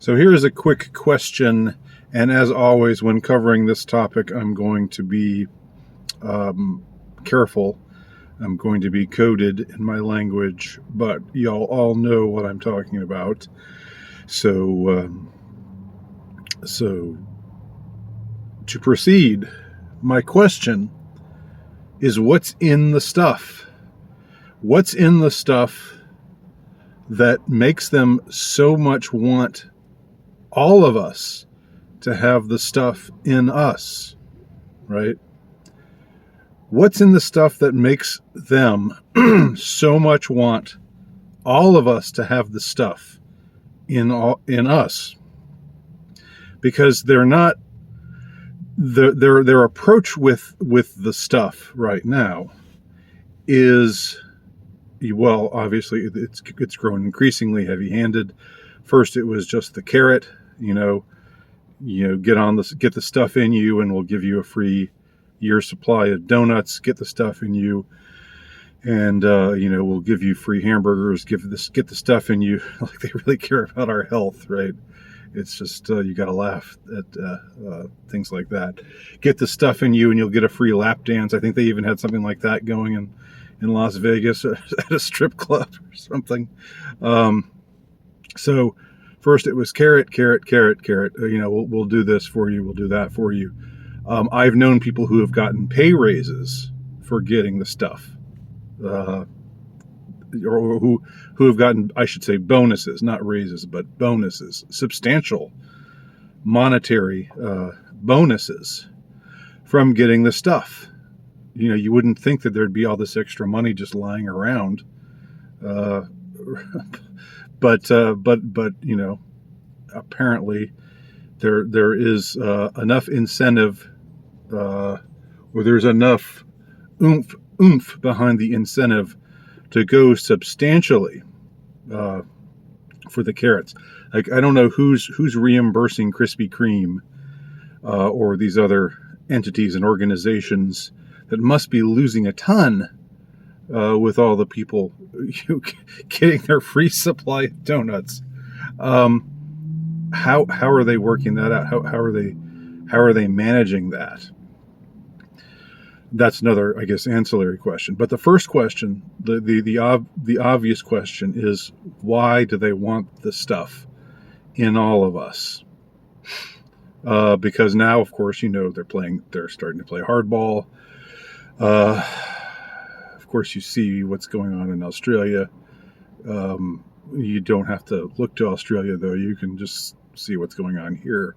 So here's a quick question, and as always, when covering this topic, I'm going to be careful. I'm going to be coded in my language, but y'all all know what I'm talking about. So to proceed, my question is, what's in the stuff? What's in the stuff that makes them so much want all of us to have the stuff in us, right? What's in the stuff that makes them so much want all of us to have the stuff in us? Because they're not their approach with the stuff right now is, well, obviously it's grown increasingly heavy-handed. First, it was just the carrot, get the stuff in you, and we'll give you a free year's supply of donuts. Get the stuff in you, and we'll give you free hamburgers. Get the stuff in you. Like they really care about our health, right? It's just you got to laugh at things like that. Get the stuff in you, and you'll get a free lap dance. I think they even had something like that going in Las Vegas at a strip club or something. So first it was carrot. We'll do this for you. We'll do that for you. I've known people who have gotten pay raises for getting the stuff, or who have gotten, I should say, bonuses, not raises, but bonuses, substantial monetary bonuses from getting the stuff. You wouldn't think that there'd be all this extra money just lying around, but apparently there is enough incentive, or there's enough oomph behind the incentive to go substantially for the carrots. Like, I don't know who's reimbursing Krispy Kreme or these other entities and organizations that must be losing a ton with all the people getting their free supply of donuts. How are they working that out? How are they managing that? That's another, I guess, ancillary question. But the first question, the obvious question is, why do they want the stuff in all of us? Because now, of course, they're starting to play hardball. Of course, you see what's going on in Australia. You don't have to look to Australia, though. You can just see what's going on here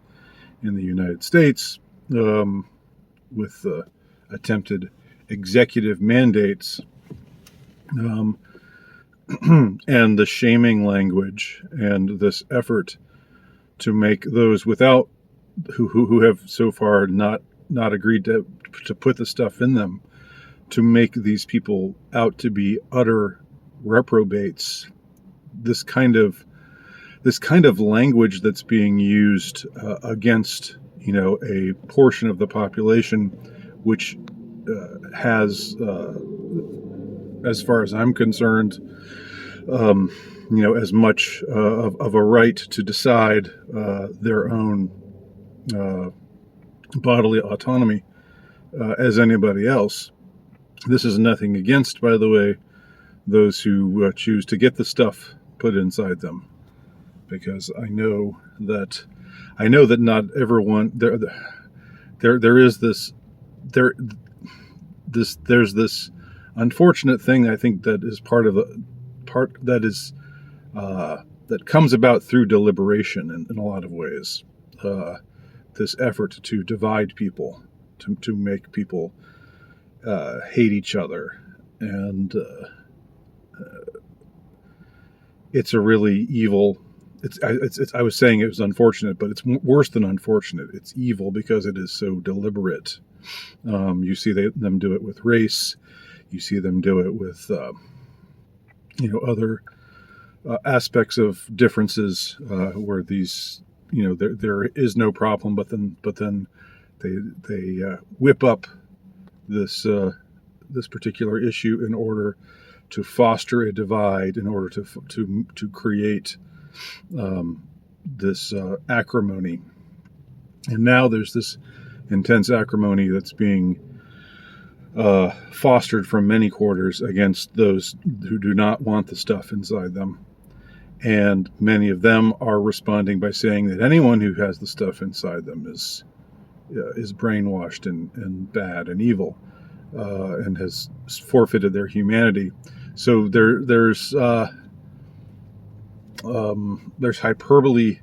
in the United States with attempted executive mandates, and the shaming language, and this effort to make those who have so far not agreed to put the stuff in them, to make these people out to be utter reprobates. This kind of language that's being used against a portion of the population which has, as far as I'm concerned, as much of a right to decide their own bodily autonomy as anybody else. This is nothing against, by the way, those who choose to get the stuff put inside them, because I know that not everyone there's this unfortunate thing, I think, that is that comes about through deliberation in a lot of ways. This effort to divide people, to make people hate each other, and it's a really evil. I was saying it was unfortunate, but it's worse than unfortunate. It's evil because it is so deliberate. You see them do it with race. You see them do it with other aspects of differences where these there is no problem, but then they whip up this particular issue in order to foster a divide, in order to create acrimony, and now there's this intense acrimony that's being fostered from many quarters against those who do not want the stuff inside them. And many of them are responding by saying that anyone who has the stuff inside them is brainwashed and bad and evil, and has forfeited their humanity. So there's hyperbole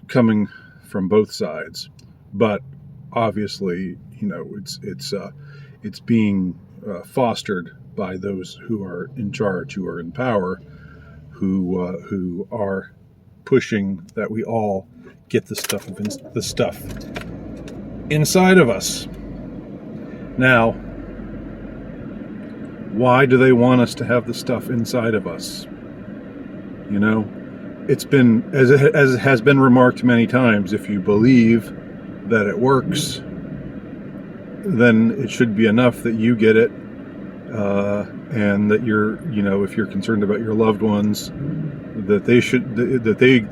coming from both sides, but obviously, it's being fostered by those who are in charge, who are in power, who are pushing that we all get the stuff inside of us. Now, why do they want us to have the stuff inside of us? It's been, as it has been remarked many times, if you believe that it works, then it should be enough that you get it, and that if you're concerned about your loved ones, that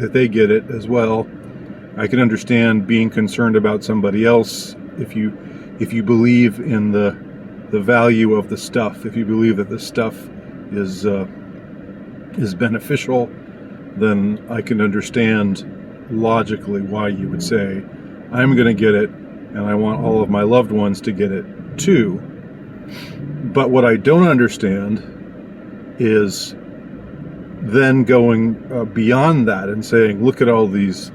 they get it as well. I can understand being concerned about somebody else if you believe in the value of the stuff. If you believe that the stuff is beneficial, then I can understand logically why you would say, I'm going to get it, and I want all of my loved ones to get it too. But what I don't understand is then going beyond that and saying, look at all these,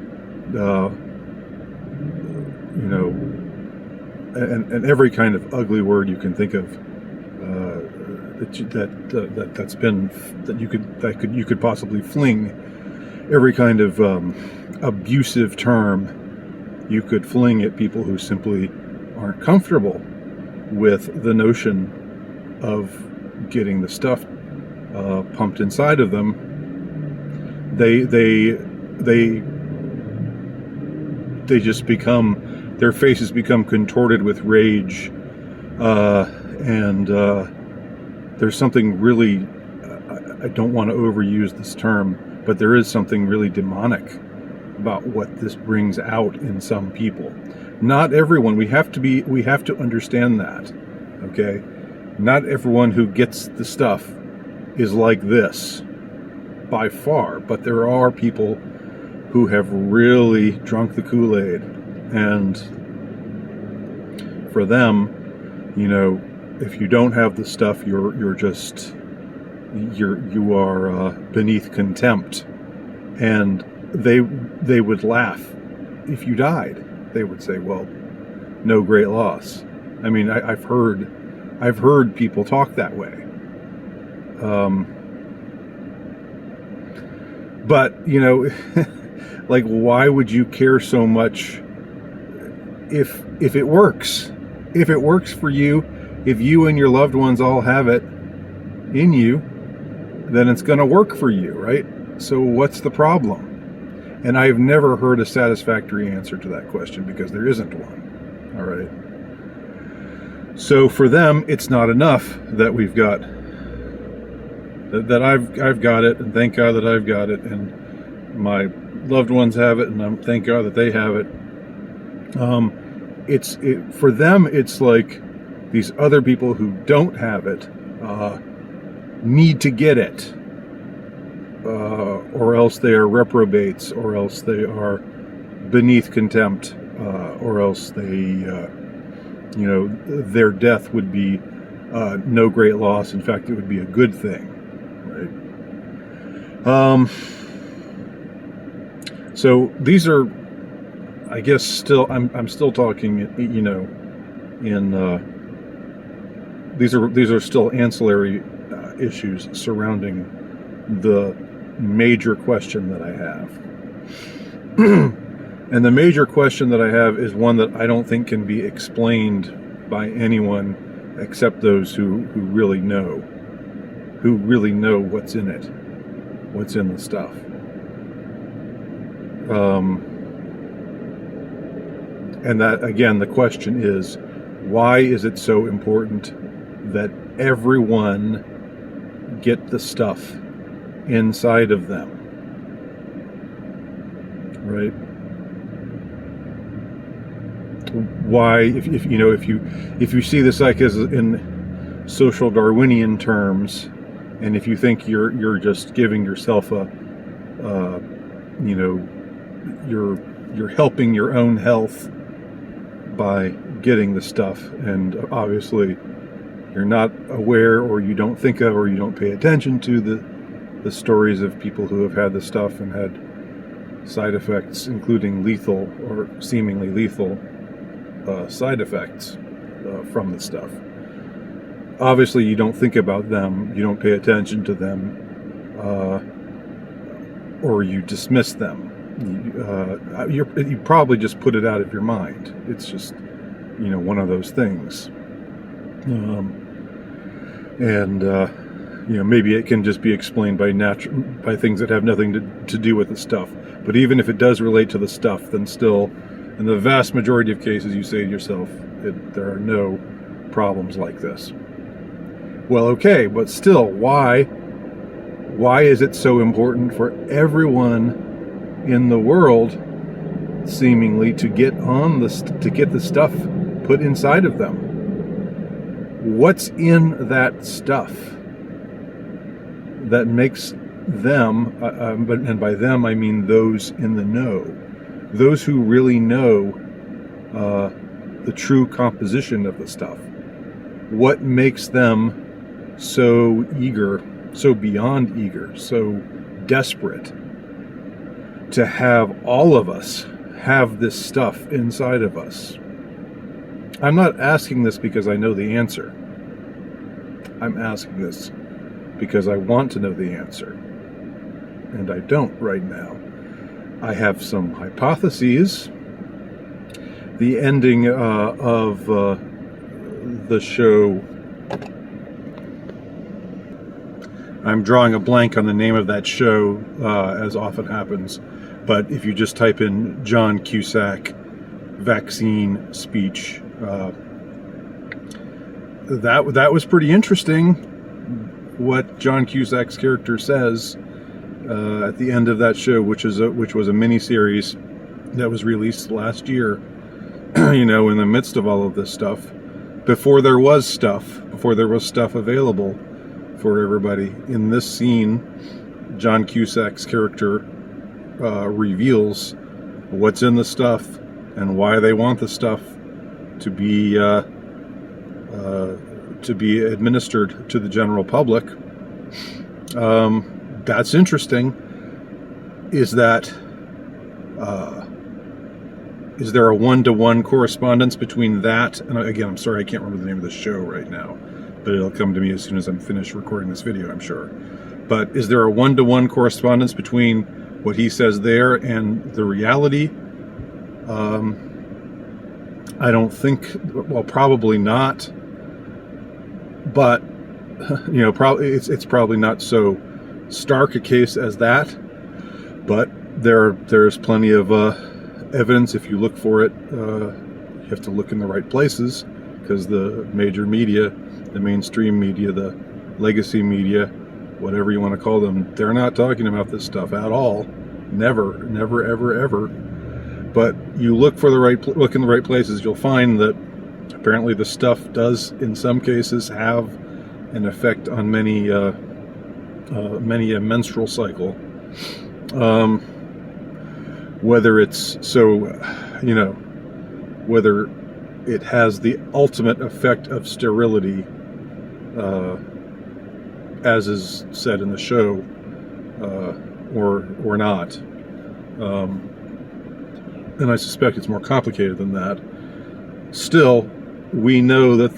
and every kind of ugly word you can think of that you could possibly fling. Every kind of abusive term you could fling at people who simply aren't comfortable with the notion of getting the stuff pumped inside of them. They just become, their faces become contorted with rage, and there's something really, I don't want to overuse this term, but there is something really demonic about what this brings out in some people. Not everyone. We have to understand that. Okay? Not everyone who gets the stuff is like this, by far, but there are people who have really drunk the Kool-Aid, and for them, if you don't have the stuff, you are beneath contempt, and they would laugh if you died. They would say, well, no great loss. I mean, I've heard people talk that way. But, like, why would you care so much if it works? If it works for you, if you and your loved ones all have it in you, then it's going to work for you, right? So what's the problem? And I've never heard a satisfactory answer to that question, because there isn't one. All right. So for them, it's not enough that we've got, that I've got it, and thank God that I've got it, and my loved ones have it, and thank God that they have it. For them, it's like these other people who don't have it need to get it, or else they are reprobates, or else they are beneath contempt, or else they, their death would be no great loss. In fact, it would be a good thing, right? So these are, I guess, still, I'm still talking, these are still ancillary issues surrounding the major question that I have. And the major question that I have is one that I don't think can be explained by anyone except those who really know what's in it, what's in the stuff. And that, again, the question is, why is it so important that everyone get the stuff inside of them? right? Why, if you see the psych as in social Darwinian terms, and if you think you're just giving yourself you're helping your own health by getting the stuff, and obviously you're not aware, or you don't think of, or you don't pay attention to the stories of people who have had the stuff and had side effects, including lethal or seemingly lethal side effects from the stuff. Obviously, you don't think about them, you don't pay attention to them, or you dismiss them. You probably just put it out of your mind. It's just, one of those things. Maybe it can just be explained by things that have nothing to do with the stuff. But even if it does relate to the stuff, then still, in the vast majority of cases, you say to yourself, there are no problems like this. Well, okay, but still, why is it so important for everyone in the world, seemingly, to get the stuff put inside of them? What's in that stuff that makes them, and by them I mean those in the know, those who really know the true composition of the stuff? What makes them so eager, so beyond eager, so desperate to have all of us have this stuff inside of us? I'm not asking this because I know the answer. I'm asking this because I want to know the answer. And I don't right now. I have some hypotheses. The ending of the show, I'm drawing a blank on the name of that show, as often happens. But if you just type in John Cusack vaccine speech, that was pretty interesting. What John Cusack's character says at the end of that show, which was a mini-series that was released last year, in the midst of all of this stuff, before there was stuff available for everybody. In this scene, John Cusack's character reveals what's in the stuff and why they want the stuff to be administered to the general public. That's interesting. Is there a one-to-one correspondence between that, and again, I'm sorry, I can't remember the name of the show right now, but it'll come to me as soon as I'm finished recording this video, I'm sure. But is there a one-to-one correspondence between what he says there and the reality? I don't think, well, probably not. But, probably it's probably not so stark a case as that. But there's plenty of evidence if you look for it. You have to look in the right places, because the major media, the mainstream media, the legacy media, whatever you want to call them, they're not talking about this stuff at all. Never, ever, ever. But you look in the right places, you'll find that apparently the stuff does, in some cases, have an effect on many a menstrual cycle. Whether it has the ultimate effect of sterility, as is said in the show, or not. And I suspect it's more complicated than that. Still, we know that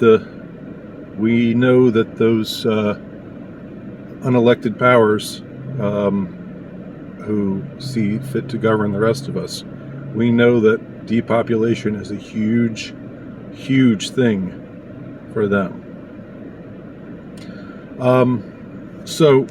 those unelected powers who see fit to govern the rest of us, we know that depopulation is a huge, huge thing for them. So